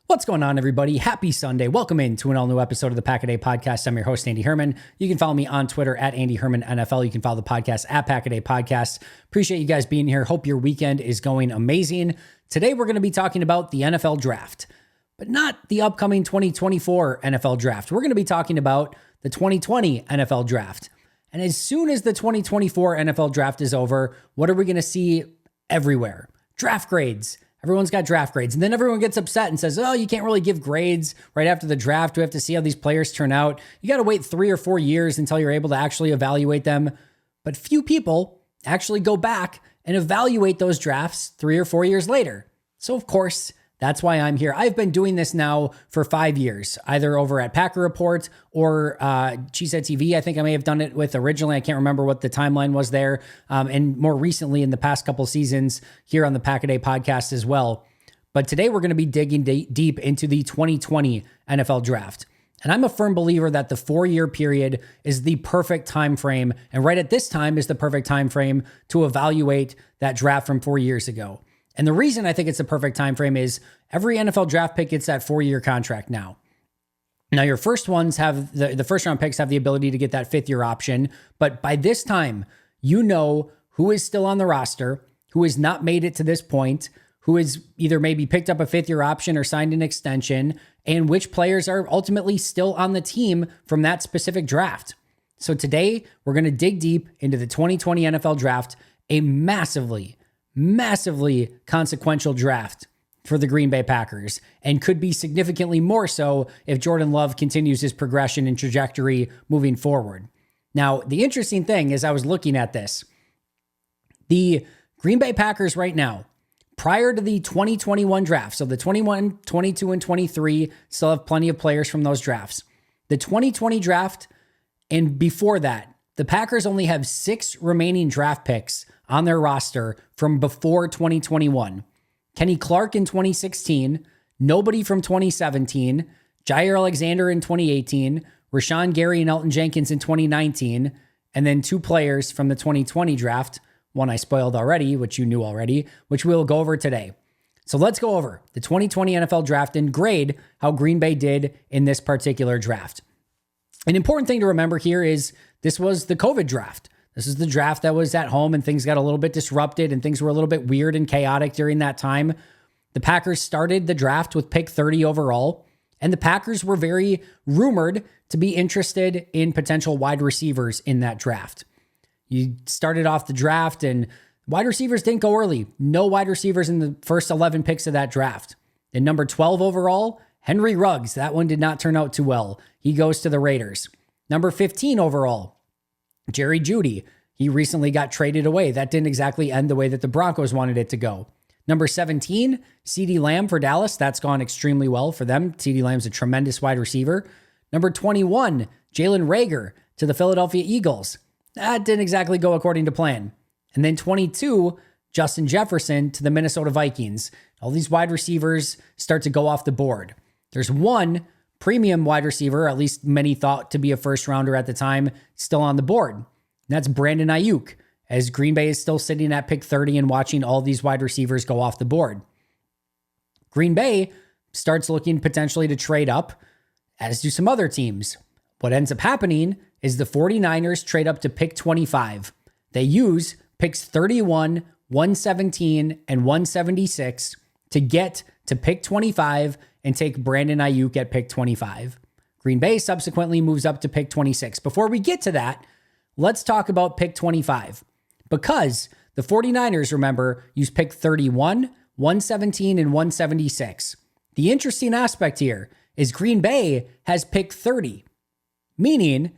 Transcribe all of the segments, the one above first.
What's going on, everybody? Happy Sunday. Welcome in to an all-new episode of the Pack-A-Day Podcast. I'm your host, Andy Herman. You can follow me on Twitter at Andy Herman NFL. You can follow the podcast at Pack-A-Day Podcast. Appreciate you guys being here. Hope your weekend is going amazing. Today, we're going to be talking about the NFL Draft, but not the upcoming 2024 NFL Draft. We're going to be talking about the 2020 NFL Draft. And as soon as the 2024 NFL Draft is over, what are we going to see everywhere? Draft grades. Everyone's got draft grades. And then everyone gets upset and says, oh, you can't really give grades right after the draft. We have to see how these players turn out. You got to wait 3 or 4 years until you're able to actually evaluate them. But few people actually go back and evaluate those drafts 3 or 4 years later. So, of course, that's why I'm here. I've been doing this now for 5 years, either over at Packer Report or Cheesehead TV. I think I may have done it with originally. I can't remember what the timeline was there. And more recently in the past couple seasons here on the Pack-A-Day Podcast as well. But today we're going to be digging deep into the 2020 NFL Draft. And I'm a firm believer that the 4-year period is the perfect time frame. And right at this time is the perfect time frame to evaluate that draft from 4 years ago. And the reason I think it's the perfect time frame is every NFL draft pick gets that 4-year contract now. Now, your first ones have the first round picks have the ability to get that 5th-year option. But by this time, you know who is still on the roster, who has not made it to this point, who has either maybe picked up a 5th-year option or signed an extension, and which players are ultimately still on the team from that specific draft. So today, we're going to dig deep into the 2020 NFL Draft, a massively consequential draft for the Green Bay Packers, and could be significantly more so if Jordan Love continues his progression and trajectory moving forward. Now, the interesting thing is I was looking at this. The Green Bay Packers right now, prior to the 2021 draft, so the 21, 22, and 23 still have plenty of players from those drafts. The 2020 draft and before that, the Packers only have 6 remaining draft picks on their roster from before 2021. Kenny Clark in 2016, nobody from 2017, Jair Alexander in 2018, Rashawn Gary and Elton Jenkins in 2019, and then 2 players from the 2020 draft, one I spoiled already, which you knew already, which we'll go over today. So let's go over the 2020 NFL Draft and grade how Green Bay did in this particular draft. An important thing to remember here is this was the COVID draft. This is the draft that was at home and things got a little bit disrupted and things were a little bit weird and chaotic during that time. The Packers started the draft with pick 30 overall, and the Packers were very rumored to be interested in potential wide receivers in that draft. You started off the draft and wide receivers didn't go early. No wide receivers in the first 11 picks of that draft. And number 12 overall, Henry Ruggs. That one did not turn out too well. He goes to the Raiders. Number 15 overall, Jerry Jeudy. He recently got traded away. That didn't exactly end the way that the Broncos wanted it to go. Number 17, CeeDee Lamb for Dallas. That's gone extremely well for them. CeeDee Lamb's a tremendous wide receiver. Number 21, Jalen Reagor to the Philadelphia Eagles. That didn't exactly go according to plan. And then 22, Justin Jefferson to the Minnesota Vikings. All these wide receivers start to go off the board. There's one premium wide receiver, at least many thought to be a first rounder at the time, still on the board. And that's Brandon Aiyuk, as Green Bay is still sitting at pick 30 and watching all these wide receivers go off the board. Green Bay starts looking potentially to trade up, as do some other teams. What ends up happening is the 49ers trade up to pick 25. They use picks 31, 117, and 176 to get to pick 25 and take Brandon Aiyuk at pick 25. Green Bay subsequently moves up to pick 26. Before we get to that, let's talk about pick 25. Because the 49ers, remember, use pick 31, 117, and 176. The interesting aspect here is Green Bay has pick 30. Meaning,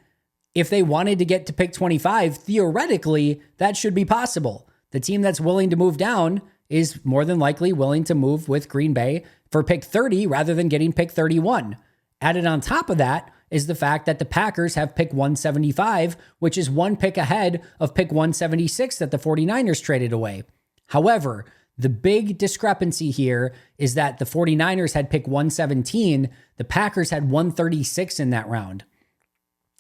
if they wanted to get to pick 25, theoretically, that should be possible. The team that's willing to move down is more than likely willing to move with Green Bay for pick 30 rather than getting pick 31. Added on top of that is the fact that the Packers have pick 175, which is 1 pick ahead of pick 176 that the 49ers traded away. However, the big discrepancy here is that the 49ers had pick 117, the Packers had 136 in that round.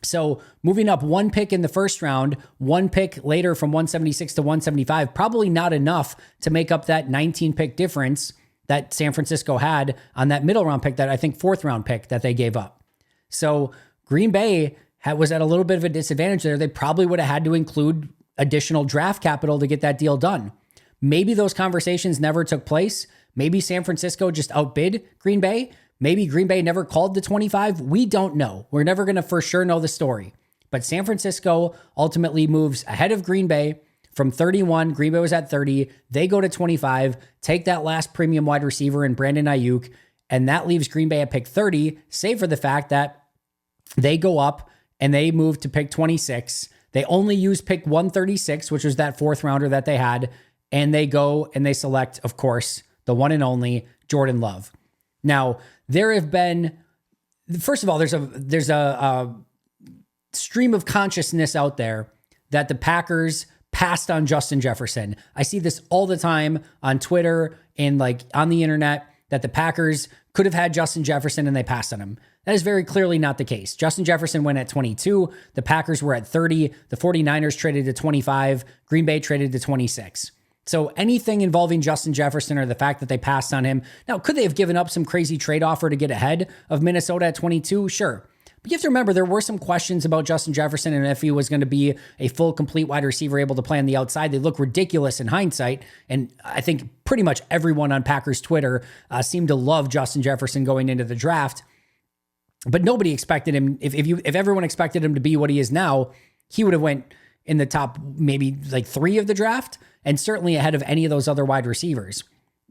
So moving up 1 pick in the first round, 1 pick later from 176 to 175, probably not enough to make up that 19 pick difference. that San Francisco had on that middle round pick, that I think 4th round pick that they gave up. So Green Bay was at a little bit of a disadvantage there. They probably would have had to include additional draft capital to get that deal done. Maybe those conversations never took place. Maybe San Francisco just outbid Green Bay. Maybe Green Bay never called the 25. We don't know. We're never going to for sure know the story. But San Francisco ultimately moves ahead of Green Bay from 31. Green Bay was at 30. They go to 25, take that last premium wide receiver in Brandon Aiyuk, and that leaves Green Bay at pick 30, save for the fact that they go up and they move to pick 26. They only use pick 136, which was that 4th rounder that they had, and they go and they select, of course, the one and only Jordan Love. Now, there have been, first of all, there's a stream of consciousness out there that the Packers passed on Justin Jefferson. I see this all the time on Twitter and like on the internet, that the Packers could have had Justin Jefferson and they passed on him. That is very clearly not the case. Justin Jefferson went at 22. The Packers were at 30. The 49ers traded to 25. Green Bay traded to 26. So anything involving Justin Jefferson or the fact that they passed on him. Now, could they have given up some crazy trade offer to get ahead of Minnesota at 22? Sure. But you have to remember, there were some questions about Justin Jefferson and if he was going to be a full, complete wide receiver able to play on the outside. They look ridiculous in hindsight. And I think pretty much everyone on Packers Twitter seemed to love Justin Jefferson going into the draft. But nobody expected him. If everyone expected him to be what he is now, he would have went in the top maybe like 3 of the draft, and certainly ahead of any of those other wide receivers.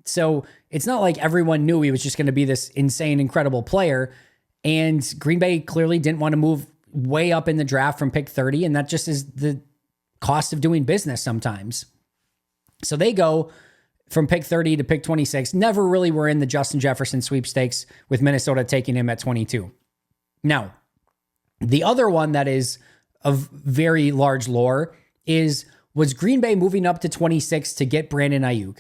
So it's not like everyone knew he was just going to be this insane, incredible player. And Green Bay clearly didn't want to move way up in the draft from pick 30. And that just is the cost of doing business sometimes. So they go from pick 30 to pick 26, never really were in the Justin Jefferson sweepstakes, with Minnesota taking him at 22. Now, the other one that is of very large lore was Green Bay moving up to 26 to get Brandon Aiyuk.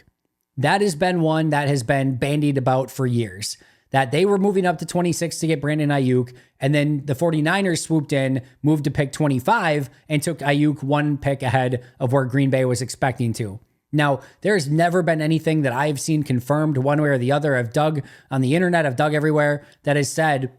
That has been one that has been bandied about for years, that they were moving up to 26 to get Brandon Aiyuk, and then the 49ers swooped in, moved to pick 25, and took Aiyuk 1 pick ahead of where Green Bay was expecting to. Now, there's never been anything that I've seen confirmed one way or the other. I've dug on the internet, I've dug everywhere, that has said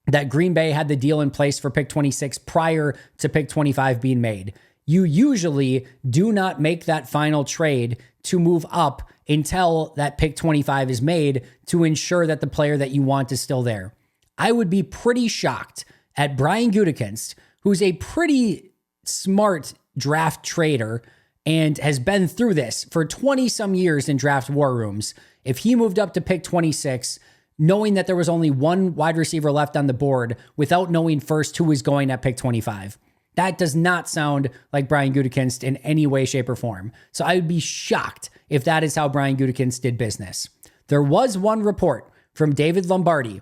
that Green Bay had the deal in place for pick 26 prior to pick 25 being made. You usually do not make that final trade to move up until that pick 25 is made, to ensure that the player that you want is still there. I would be pretty shocked at Brian Gutekunst, who's a pretty smart draft trader and has been through this for 20 some years in draft war rooms, if he moved up to pick 26, knowing that there was only one wide receiver left on the board without knowing first who was going at pick 25. That does not sound like Brian Gutekunst in any way, shape, or form. So I would be shocked if that is how Brian Gutekunst did business. There was one report from David Lombardi.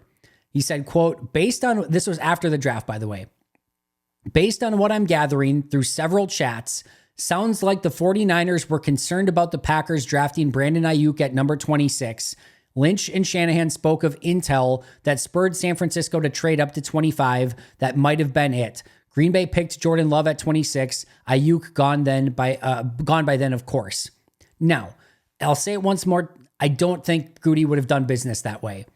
He said, quote, based on, this was after the draft, by the way, based on what I'm gathering through several chats, sounds like the 49ers were concerned about the Packers drafting Brandon Aiyuk at number 26. Lynch and Shanahan spoke of intel that spurred San Francisco to trade up to 25. That might have been it. Green Bay picked Jordan Love at 26. Aiyuk gone by then, of course. Now, I'll say it once more. I don't think Goody would have done business that way.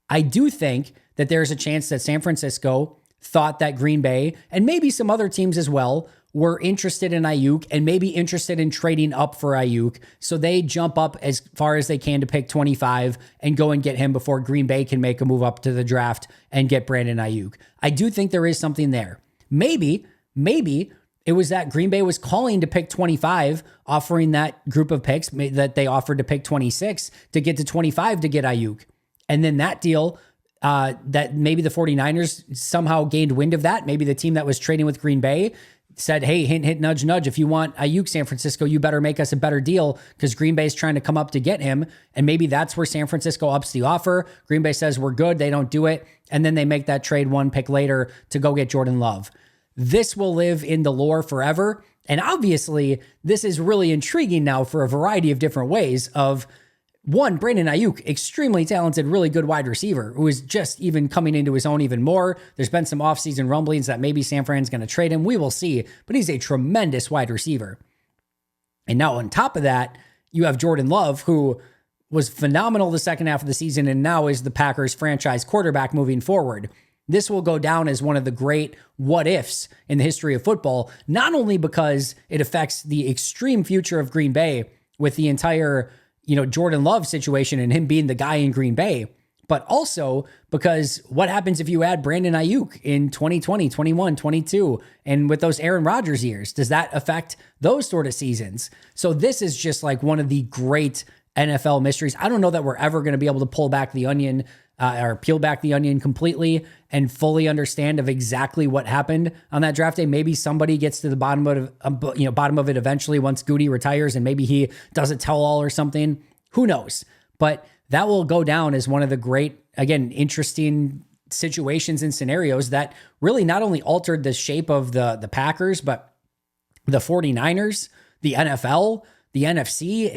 I do think that there's a chance that San Francisco thought that Green Bay, and maybe some other teams as well, were interested in Aiyuk and maybe interested in trading up for Aiyuk. So they jump up as far as they can to pick 25 and go and get him before Green Bay can make a move up to the draft and get Brandon Aiyuk. I do think there is something there. Maybe it was that Green Bay was calling to pick 25, offering that group of picks that they offered to pick 26 to get to 25 to get Aiyuk. And then that deal, that maybe the 49ers somehow gained wind of that. Maybe the team that was trading with Green Bay said, hey, hint, hint, nudge, nudge. If you want Aiyuk, San Francisco, you better make us a better deal because Green Bay's trying to come up to get him. And maybe that's where San Francisco ups the offer. Green Bay says, we're good. They don't do it. And then they make that trade 1 pick later to go get Jordan Love. This will live in the lore forever. And obviously, this is really intriguing now for a variety of different ways of, one, Brandon Aiyuk, extremely talented, really good wide receiver who is just even coming into his own even more. There's been some offseason rumblings that maybe San Fran's going to trade him. We will see, but he's a tremendous wide receiver. And now on top of that, you have Jordan Love, who was phenomenal the second half of the season and now is the Packers franchise quarterback moving forward. This will go down as one of the great what ifs in the history of football, not only because it affects the extreme future of Green Bay with the entire, Jordan Love situation and him being the guy in Green Bay, but also because what happens if you add Brandon Aiyuk in 2020, 21, 22, and with those Aaron Rodgers years? Does that affect those sort of seasons? So this is just like one of the great NFL mysteries. I don't know that we're ever going to be able to pull back the onion or peel back the onion completely and fully understand of exactly what happened on that draft day. Maybe somebody gets to the bottom of it eventually once Goody retires, and maybe he does a tell-all or something. Who knows? But that will go down as one of the great, again, interesting situations and scenarios that really not only altered the shape of the Packers, but the 49ers, the NFL, the NFC.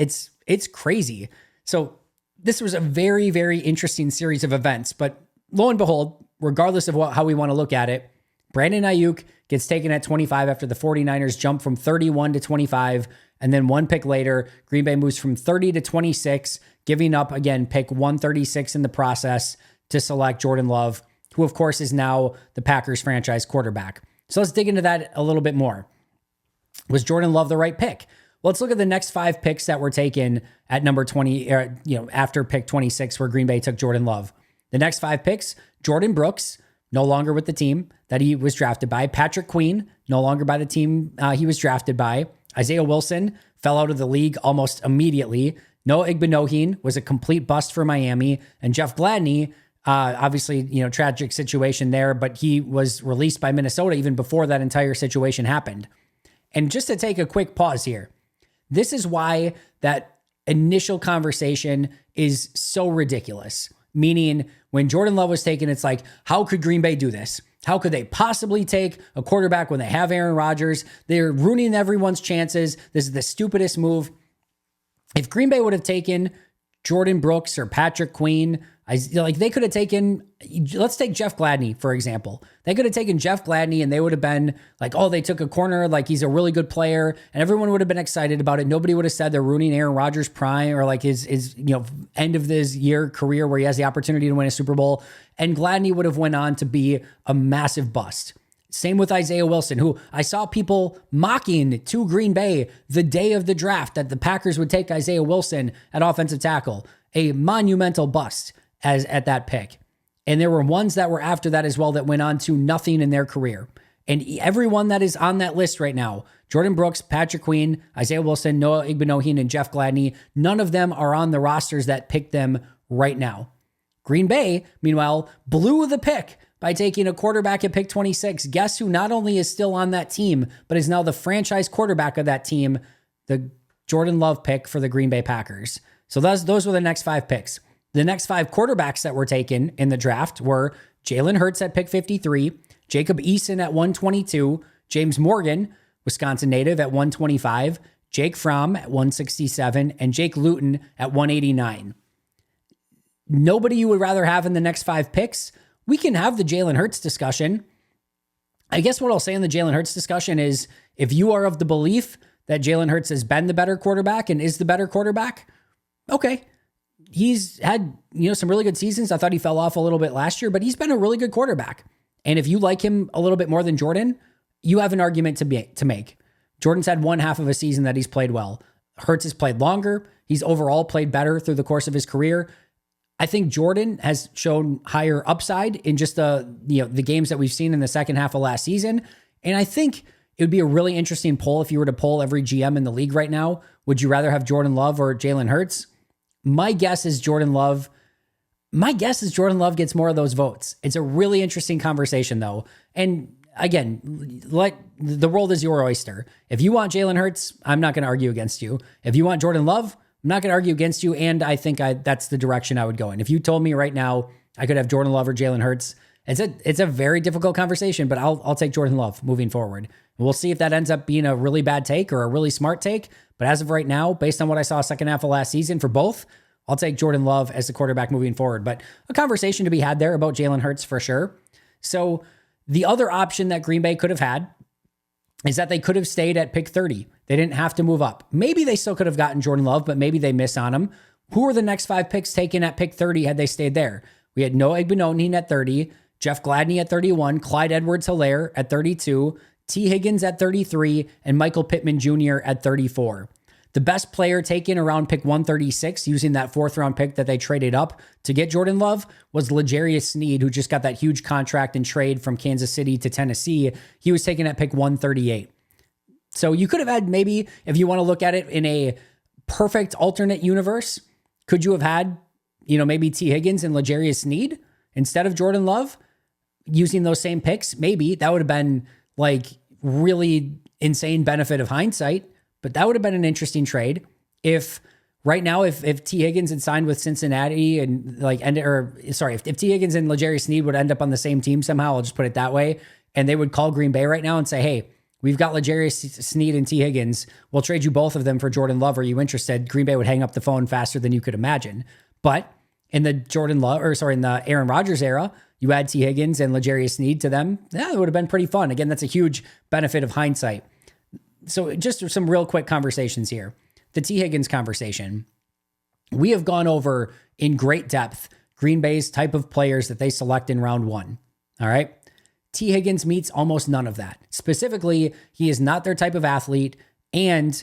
It's crazy. So this was a very, very interesting series of events, but lo and behold, regardless of how we want to look at it, Brandon Aiyuk gets taken at 25 after the 49ers jump from 31 to 25. And then one pick later, Green Bay moves from 30 to 26, giving up, again, pick 136 in the process to select Jordan Love, who, of course, is now the Packers franchise quarterback. So let's dig into that a little bit more. Was Jordan Love the right pick? Well, let's look at the next 5 picks that were taken at number 20, after pick 26, where Green Bay took Jordan Love. The next 5 picks, Jordan Brooks, no longer with the team that he was drafted by. Patrick Queen, no longer by the team he was drafted by. Isaiah Wilson fell out of the league almost immediately. Noah Igbinoghene was a complete bust for Miami. And Jeff Gladney, obviously, tragic situation there, but he was released by Minnesota even before that entire situation happened. And just to take a quick pause here, this is why that initial conversation is so ridiculous. Meaning, when Jordan Love was taken, it's like, how could Green Bay do this? How could they possibly take a quarterback when they have Aaron Rodgers? They're ruining everyone's chances. This is the stupidest move. If Green Bay would have taken Jordan Brooks or Patrick Queen, they could have taken, let's take Jeff Gladney, for example. They could have taken Jeff Gladney and they would have been like, oh, they took a corner, like he's a really good player, and everyone would have been excited about it. Nobody would have said they're ruining Aaron Rodgers' prime or like his end of this year career where he has the opportunity to win a Super Bowl. And Gladney would have went on to be a massive bust. Same with Isaiah Wilson, who I saw people mocking to Green Bay the day of the draft that the Packers would take Isaiah Wilson at offensive tackle. A monumental bust at that pick. And there were ones that were after that as well that went on to nothing in their career. And everyone that is on that list right now, Jordan Brooks, Patrick Queen, Isaiah Wilson, Noah Igbinoghene, and Jeff Gladney, none of them are on the rosters that picked them right now. Green Bay, meanwhile, blew the pick by taking a quarterback at pick 26. Guess who not only is still on that team, but is now the franchise quarterback of that team, the Jordan Love pick for the Green Bay Packers. So those were the next 5 picks. The next 5 quarterbacks that were taken in the draft were Jalen Hurts at pick 53, Jacob Eason at 122, James Morgan, Wisconsin native, at 125, Jake Fromm at 167, and Jake Luton at 189. Nobody you would rather have in the next 5 picks? We can have the Jalen Hurts discussion. I guess what I'll say in the Jalen Hurts discussion is if you are of the belief that Jalen Hurts has been the better quarterback and is the better quarterback, okay. He's had, some really good seasons. I thought he fell off a little bit last year, but he's been a really good quarterback. And if you like him a little bit more than Jordan, you have an argument to make. Jordan's had one half of a season that he's played well. Hurts has played longer. He's overall played better through the course of his career. I think Jordan has shown higher upside in just the games that we've seen in the second half of last season. And I think it would be a really interesting poll if you were to poll every GM in the league right now. Would you rather have Jordan Love or Jalen Hurts? My guess is Jordan Love gets more of those votes. It's a really interesting conversation, though. And again, the world is your oyster. If you want Jalen Hurts, I'm not going to argue against you. If you want Jordan Love, I'm not going to argue against you. And I think that's the direction I would go in. If you told me right now I could have Jordan Love or Jalen Hurts, it's a very difficult conversation, but I'll take Jordan Love moving forward. We'll see if that ends up being a really bad take or a really smart take. But as of right now, based on what I saw second half of last season for both, I'll take Jordan Love as the quarterback moving forward. But a conversation to be had there about Jalen Hurts for sure. So the other option that Green Bay could have had is that they could have stayed at pick 30. They didn't have to move up. Maybe they still could have gotten Jordan Love, but maybe they miss on him. Who were the next 5 picks taken at pick 30 had they stayed there? We had Noah Igbenogany at 30, Jeff Gladney at 31, Clyde Edwards-Helaire at 32, T. Higgins at 33, and Michael Pittman Jr. at 34. The best player taken around pick 136 using that 4th round pick that they traded up to get Jordan Love was L'Jarius Sneed, who just got that huge contract and trade from Kansas City to Tennessee. He was taken at pick 138. So you could have had, maybe if you want to look at it in a perfect alternate universe, could you have had, maybe T. Higgins and L'Jarius Sneed instead of Jordan Love using those same picks? Maybe that would have been like really insane benefit of hindsight. But that would have been an interesting trade if right now, if T. Higgins had signed with Cincinnati and if T. Higgins and L'Jarius Sneed would end up on the same team somehow, I'll just put it that way, and they would call Green Bay right now and say, hey, we've got L'Jarius Sneed and T. Higgins. We'll trade you both of them for Jordan Love. Are you interested? Green Bay would hang up the phone faster than you could imagine. But in the in the Aaron Rodgers era, you add T. Higgins and L'Jarius Sneed to them. Yeah, it would have been pretty fun. Again, that's a huge benefit of hindsight. So just some real quick conversations here. The T. Higgins conversation. We have gone over in great depth Green Bay's type of players that they select in round 1. All right. T. Higgins meets almost none of that. Specifically, he is not their type of athlete, and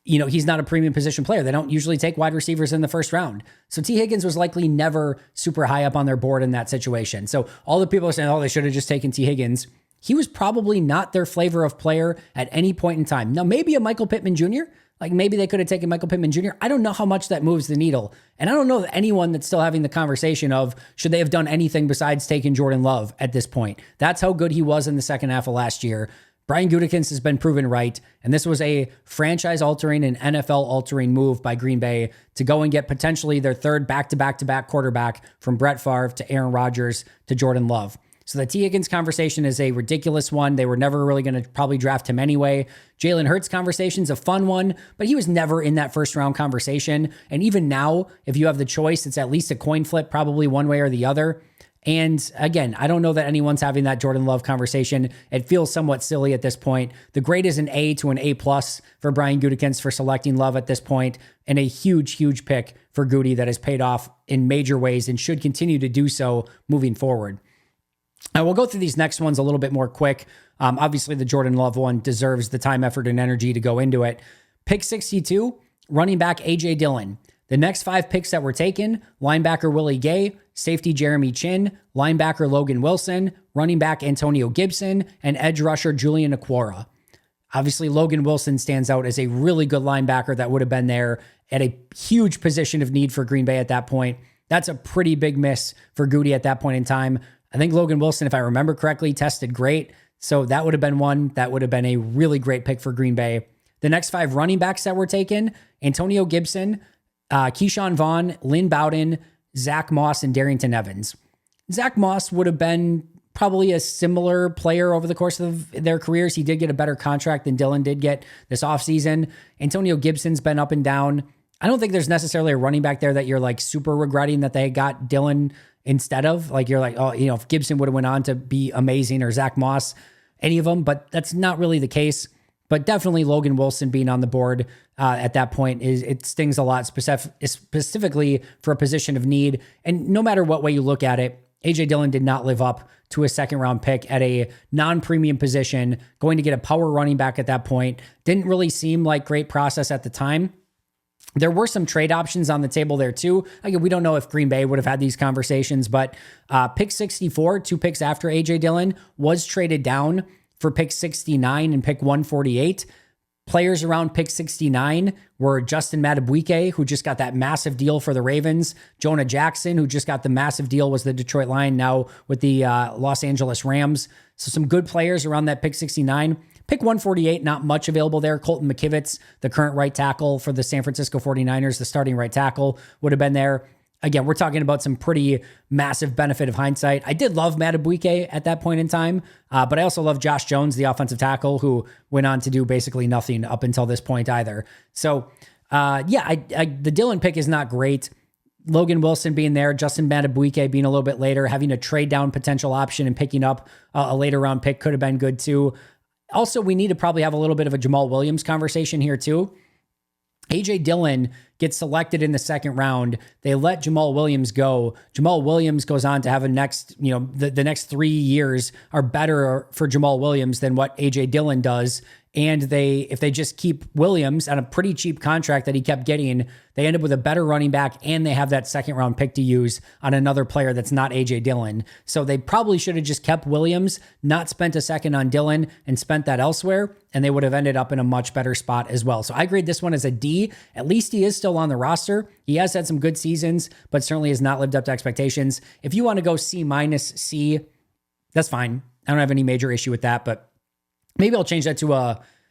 he's not a premium position player. They don't usually take wide receivers in the first round. So T. Higgins was likely never super high up on their board in that situation. So all the people are saying, oh, they should have just taken T. Higgins. He was probably not their flavor of player at any point in time. Now, maybe a Michael Pittman Jr., like maybe they could have taken Michael Pittman Jr. I don't know how much that moves the needle. And I don't know that anyone that's still having the conversation of should they have done anything besides taking Jordan Love at this point. That's how good he was in the second half of last year. Brian Gutekunst has been proven right. And this was a franchise-altering and NFL-altering move by Green Bay to go and get potentially their third back-to-back-to-back quarterback from Brett Favre to Aaron Rodgers to Jordan Love. So the T. Higgins conversation is a ridiculous one. They were never really going to probably draft him anyway. Jalen Hurts conversation is a fun one, but he was never in that first round conversation. And even now, if you have the choice, it's at least a coin flip, probably one way or the other. And again, I don't know that anyone's having that Jordan Love conversation. It feels somewhat silly at this point. The grade is an A to an A+ for Brian Gutekunst for selecting Love at this point, and a huge, huge pick for Goody that has paid off in major ways and should continue to do so moving forward. Now, we'll go through these next ones a little bit more quick. Obviously, the Jordan Love one deserves the time, effort, and energy to go into it. Pick 62, running back A.J. Dillon. The next 5 picks that were taken, linebacker Willie Gay, safety Jeremy Chin, linebacker Logan Wilson, running back Antonio Gibson, and edge rusher Julian Okwara. Obviously, Logan Wilson stands out as a really good linebacker that would have been there at a huge position of need for Green Bay at that point. That's a pretty big miss for Goody at that point in time. I think Logan Wilson, if I remember correctly, tested great. So that would have been one. That would have been a really great pick for Green Bay. The next 5 running backs that were taken, Antonio Gibson, Keyshawn Vaughn, Lynn Bowden, Zach Moss, and Darrington Evans. Zach Moss would have been probably a similar player over the course of their careers. He did get a better contract than Dillon did get this offseason. Antonio Gibson's been up and down. I don't think there's necessarily a running back there that you're like super regretting that they got Dillon instead of. Like you're like, oh, if Gibson would have went on to be amazing, or Zach Moss, any of them, but that's not really the case. But definitely Logan Wilson being on the board at that point, it stings a lot, specifically for a position of need. And no matter what way you look at it, A.J. Dillon did not live up to a second-round pick at a non-premium position, going to get a power running back at that point. Didn't really seem like great process at the time. There were some trade options on the table there too. Again, we don't know if Green Bay would have had these conversations, but pick 64, 2 picks after A.J. Dillon, was traded down for pick 69 and pick 148. Players around pick 69 were Justin Madubuike, who just got that massive deal for the Ravens. Jonah Jackson, who just got the massive deal, was the Detroit Lion, now with the Los Angeles Rams. So some good players around that pick 69. Pick 148, not much available there. Colton McKivitz, the current right tackle for the San Francisco 49ers, the starting right tackle, would have been there. Again, we're talking about some pretty massive benefit of hindsight. I did love Madubuike at that point in time, but I also love Josh Jones, the offensive tackle, who went on to do basically nothing up until this point either. So, the Dillon pick is not great. Logan Wilson being there, Justin Madubuike being a little bit later, having a trade down potential option and picking up a later round pick could have been good too. Also, we need to probably have a little bit of a Jamal Williams conversation here too. AJ Dillon gets selected in the second round. They let Jamal Williams go. Jamal Williams goes on to have the next 3 years are better for Jamal Williams than what AJ Dillon does. And if they just keep Williams on a pretty cheap contract that he kept getting, they end up with a better running back, and they have that second round pick to use on another player that's not AJ Dillon. So they probably should have just kept Williams, not spent a second on Dillon, and spent that elsewhere, and they would have ended up in a much better spot as well. So I grade this one as a D. At least he is still on the roster. He has had some good seasons, but certainly has not lived up to expectations. If you want to go C minus C, that's fine. I don't have any major issue with that, but maybe I'll change that to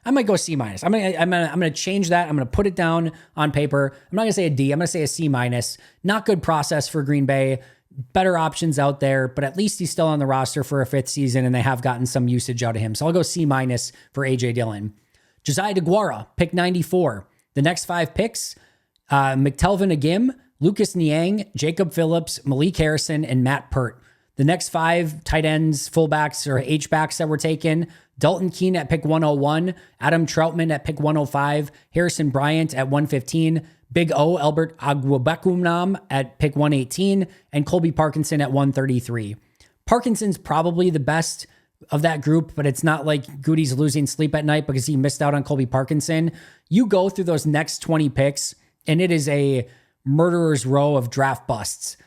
I might go C minus. I'm gonna change that. I'm gonna put it down on paper. I'm not gonna say a D. I'm gonna say a C minus. Not good process for Green Bay. Better options out there, but at least he's still on the roster for a 5th season, and they have gotten some usage out of him. So I'll go C minus for AJ Dillon. Josiah DeGuara, pick 94. The next 5 picks: McTelvin Agim, Lucas Niang, Jacob Phillips, Malik Harrison, and Matt Pert. The next 5 tight ends, fullbacks, or H-backs that were taken: Dalton Keene at pick 101, Adam Troutman at pick 105, Harrison Bryant at 115, Big O Albert Agwabekumnam at pick 118, and Colby Parkinson at 133. Parkinson's probably the best of that group, but it's not like Goody's losing sleep at night because he missed out on Colby Parkinson. You go through those next 20 picks, and it is a murderer's row of draft busts.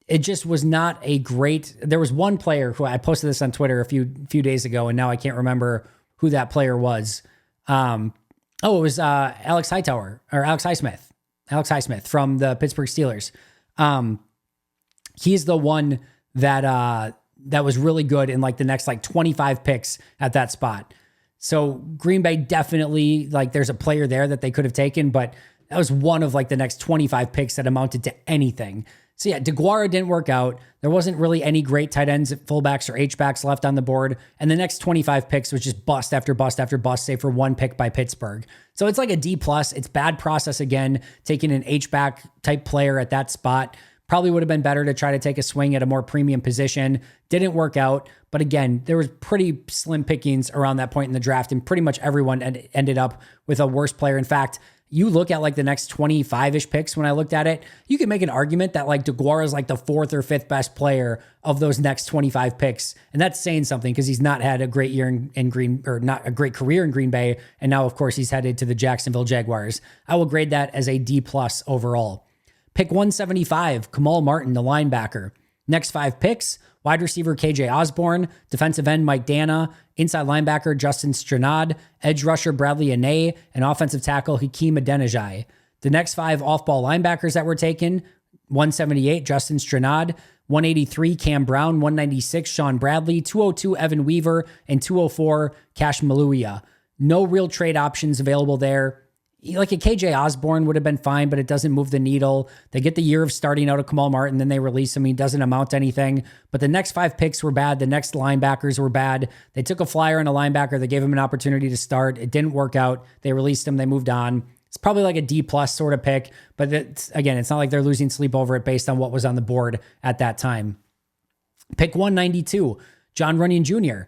It just was not a great. There was one player who I posted this on Twitter a few days ago, and now I can't remember who that player was. It was Alex Highsmith. Alex Highsmith from the Pittsburgh Steelers. He's the one that was really good in like the next 25 picks at that spot. So Green Bay definitely, there's a player there that they could have taken, but that was one of the next 25 picks that amounted to anything. So yeah, DeGuara didn't work out. There wasn't really any great tight ends, fullbacks, or H-backs left on the board. And the next 25 picks was just bust after bust after bust, save for one pick by Pittsburgh. So it's like a D+. It's bad process again, taking an H-back type player at that spot. Probably would have been better to try to take a swing at a more premium position. Didn't work out. But again, there was pretty slim pickings around that point in the draft, and pretty much everyone ended up with a worse player. In fact, you look at the next 25-ish picks when I looked at it, you can make an argument that DeGuara is the 4th or 5th best player of those next 25 picks. And that's saying something because he's not had a great year not a great career in Green Bay. And now, of course, he's headed to the Jacksonville Jaguars. I will grade that as a D+ overall. Pick 175, Kamal Martin, the linebacker. Next 5 picks: wide receiver KJ Osborne, defensive end Mike Dana, inside linebacker Justin Stranad, edge rusher Bradley Anae, and offensive tackle Hakeem Adeniji. The next 5 off-ball linebackers that were taken: 178 Justin Stranad, 183 Cam Brown, 196 Sean Bradley, 202 Evan Weaver, and 204 Cash Maluia. No real trade options available there. Like a KJ Osborne would have been fine, but it doesn't move the needle. They get the year of starting out of Kamal Martin, then they release him. He doesn't amount to anything. But the next 5 picks were bad. The next linebackers were bad. They took a flyer on a linebacker. They gave him an opportunity to start. It didn't work out. They released him. They moved on. It's probably like a D+ sort of pick. But it's not like they're losing sleep over it based on what was on the board at that time. Pick 192, John Runyon Jr.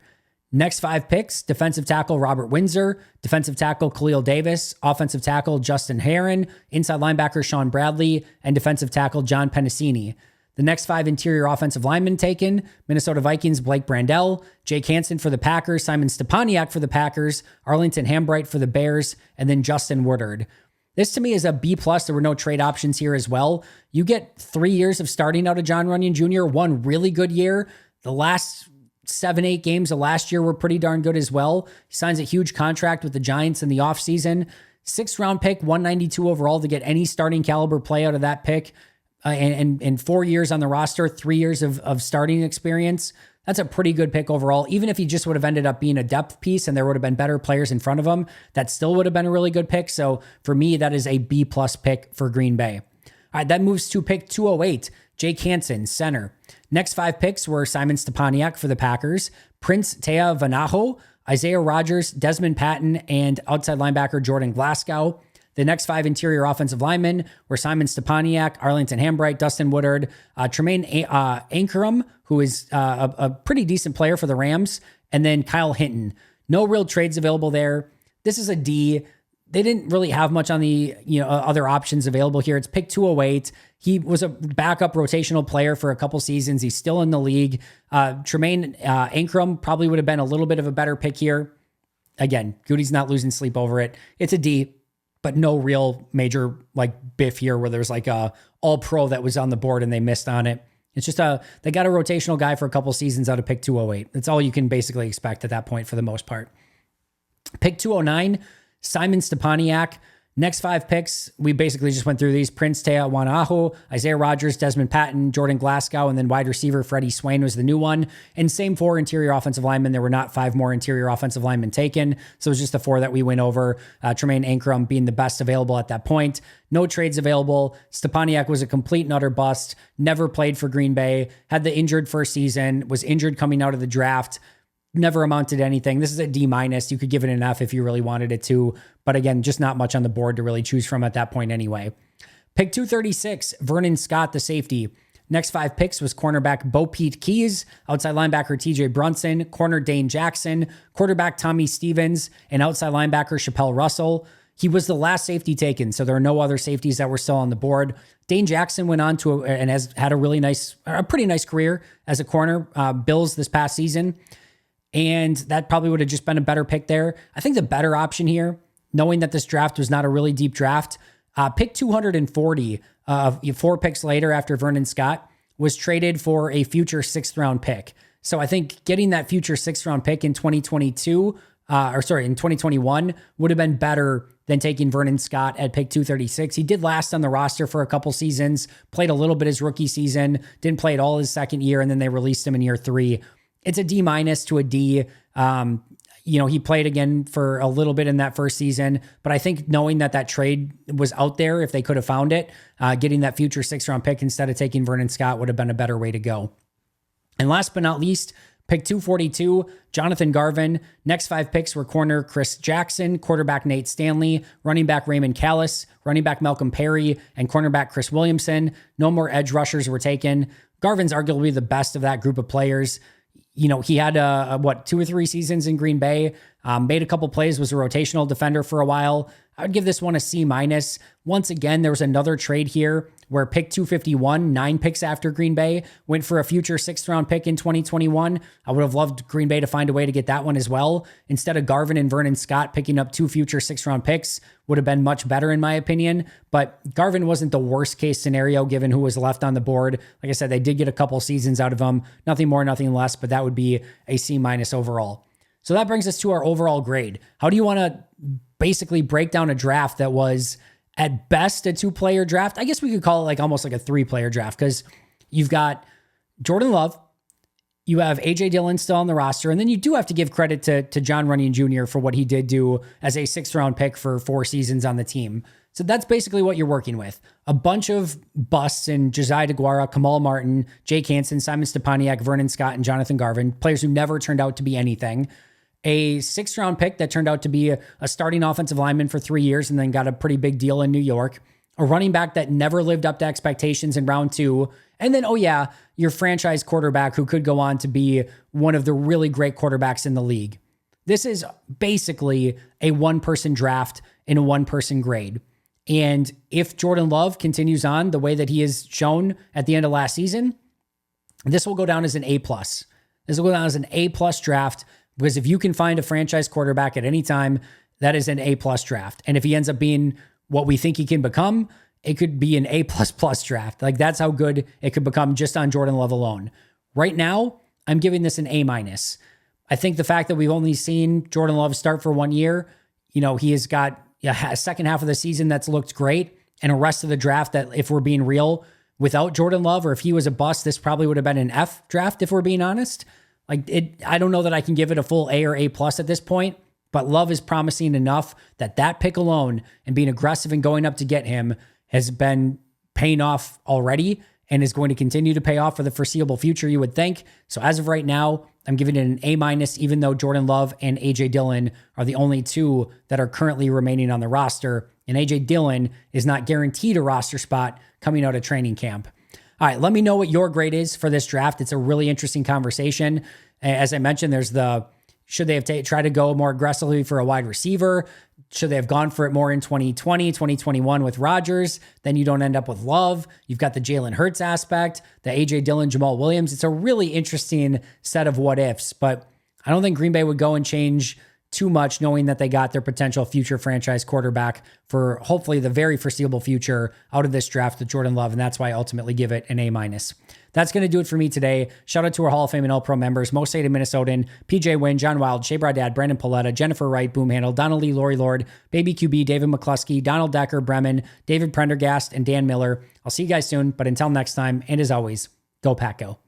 Next 5 picks: defensive tackle Robert Windsor, defensive tackle Khalil Davis, offensive tackle Justin Herron, inside linebacker Sean Bradley, and defensive tackle John Pennicini. The next 5 interior offensive linemen taken: Minnesota Vikings Blake Brandel, Jake Hansen for the Packers, Simon Stepaniak for the Packers, Arlington Hambright for the Bears, and then Justin Woodard. This to me is a B+. There were no trade options here as well. You get 3 years of starting out of John Runyon Jr., one really good year. The last 7-8 games of last year were pretty darn good as well. He signs a huge contract with the Giants in the offseason. 6th round pick, 192 overall, to get any starting caliber play out of that pick. And 4 years on the roster, 3 years of starting experience. That's a pretty good pick overall. Even if he just would have ended up being a depth piece and there would have been better players in front of him, that still would have been a really good pick. So for me, that is a B+ pick for Green Bay. All right, that moves to pick 208, Jake Hansen, center. Next 5 picks were Simon Stepaniak for the Packers, Prince Tea Vanaho, Isaiah Rodgers, Desmond Patton, and outside linebacker Jordan Glasgow. The next 5 interior offensive linemen were Simon Stepaniak, Arlington Hambright, Dustin Woodard, Tremaine Ankarum, who is a pretty decent player for the Rams, and then Kyle Hinton. No real trades available there. This is a D. they didn't really have much on the other options available here. It's pick 208. He was a backup rotational player for a couple seasons. He's still in the league. Tremaine Ankrum probably would have been a little bit of a better pick here. Again, Goody's not losing sleep over it. It's a D, but no real major like biff here where there's like a all pro that was on the board and they missed on it. It's just they got a rotational guy for a couple seasons out of pick 208. That's all you can basically expect at that point for the most part. Pick 209, Simon Stepaniak. Next 5 picks, we basically just went through these. Prince Tea Wanaho, Isaiah Rodgers, Desmond Patton, Jordan Glasgow, and then wide receiver Freddie Swain was the new one. And same 4 interior offensive linemen. There were not 5 more interior offensive linemen taken. So it was just the 4 that we went over. Tremaine Ankrum being the best available at that point. No trades available. Stepaniak was a complete and utter bust. Never played for Green Bay. Had the injured first season. Was injured coming out of the draft. Never amounted to anything. This is a D-. You could give it an F if you really wanted it to. But again, just not much on the board to really choose from at that point anyway. Pick 236, Vernon Scott, the safety. Next 5 picks was cornerback Bo Pete Keys, outside linebacker TJ Brunson, corner Dane Jackson, quarterback Tommy Stevens, and outside linebacker Chappelle Russell. He was the last safety taken, so there are no other safeties that were still on the board. Dane Jackson went on to and has had a pretty nice career as a corner. Bills this past season. And that probably would have just been a better pick there. I think the better option here, knowing that this draft was not a really deep draft, pick 240, 4 picks later after Vernon Scott, was traded for a future 6th round pick. So I think getting that future 6th round pick in 2021 would have been better than taking Vernon Scott at pick 236. He did last on the roster for a couple seasons, played a little bit his rookie season, didn't play at all his second year, and then they released him in year 3. It's a D- to a D. He played again for a little bit in that first season, but I think knowing that trade was out there, if they could have found it, getting that future 6th round pick instead of taking Vernon Scott would have been a better way to go. And last but not least, pick 242, Jonathan Garvin. Next 5 picks were corner Chris Jackson, quarterback Nate Stanley, running back Raymond Callis, running back Malcolm Perry, and cornerback Chris Williamson. No more edge rushers were taken. Garvin's arguably the best of that group of players. He had 2 or 3 seasons in Green Bay, made a couple plays, was a rotational defender for a while. I would give this one a C-. Once again, there was another trade here where pick 251, 9 picks after Green Bay, went for a future 6th round pick in 2021. I would have loved Green Bay to find a way to get that one as well. Instead of Garvin and Vernon Scott picking up 2 future 6th round picks would have been much better in my opinion. But Garvin wasn't the worst case scenario given who was left on the board. Like I said, they did get a couple seasons out of him. Nothing more, nothing less, but that would be a C- overall. So that brings us to our overall grade. How do you want to basically break down a draft that was at best a 2-player draft? I guess we could call it almost like a 3-player draft because you've got Jordan Love, you have AJ Dillon still on the roster, and then you do have to give credit to John Runyon Jr. for what he did do as a 6th round pick for 4 seasons on the team. So that's basically what you're working with. A bunch of busts in Josiah DeGuara, Kamal Martin, Jake Hansen, Simon Stepaniak, Vernon Scott, and Jonathan Garvin, players who never turned out to be anything. A 6th round pick that turned out to be a starting offensive lineman for 3 years and then got a pretty big deal in New York. A running back that never lived up to expectations in round 2. And then, your franchise quarterback who could go on to be one of the really great quarterbacks in the league. This is basically a 1-person draft in a 1-person grade. And if Jordan Love continues on the way that he has shown at the end of last season, this will go down as an A+. This will go down as an A+ draft. Because if you can find a franchise quarterback at any time, that is an A+ draft. And if he ends up being what we think he can become, it could be an A++ draft. That's how good it could become just on Jordan Love alone. Right now, I'm giving this an A-. I think the fact that we've only seen Jordan Love start for 1 year, he has got a second half of the season that's looked great and a rest of the draft that, if we're being real, without Jordan Love or if he was a bust, this probably would have been an F draft if we're being honest. I don't know that I can give it a full A or A+ at this point, but Love is promising enough that pick alone and being aggressive and going up to get him has been paying off already and is going to continue to pay off for the foreseeable future, you would think. So as of right now, I'm giving it an A-, even though Jordan Love and AJ Dillon are the only 2 that are currently remaining on the roster. And AJ Dillon is not guaranteed a roster spot coming out of training camp. All right, let me know what your grade is for this draft. It's a really interesting conversation. As I mentioned, there's should they have tried to go more aggressively for a wide receiver? Should they have gone for it more in 2020, 2021 with Rodgers? Then you don't end up with Love. You've got the Jalen Hurts aspect, the AJ Dillon, Jamal Williams. It's a really interesting set of what ifs, but I don't think Green Bay would go and change too much, knowing that they got their potential future franchise quarterback for hopefully the very foreseeable future out of this draft with Jordan Love. And that's why I ultimately give it an A-. That's going to do it for me today. Shout out to our Hall of Fame and All-Pro members, Most Hated Minnesotan, PJ Wynn, John Wild, Shea Bradad, Brandon Paletta, Jennifer Wright, Boom Handle, Donald Lee, Lori Lord, Baby QB, David McCluskey, Donald Decker, Bremen, David Prendergast, and Dan Miller. I'll see you guys soon, but until next time, and as always, go Pack Go.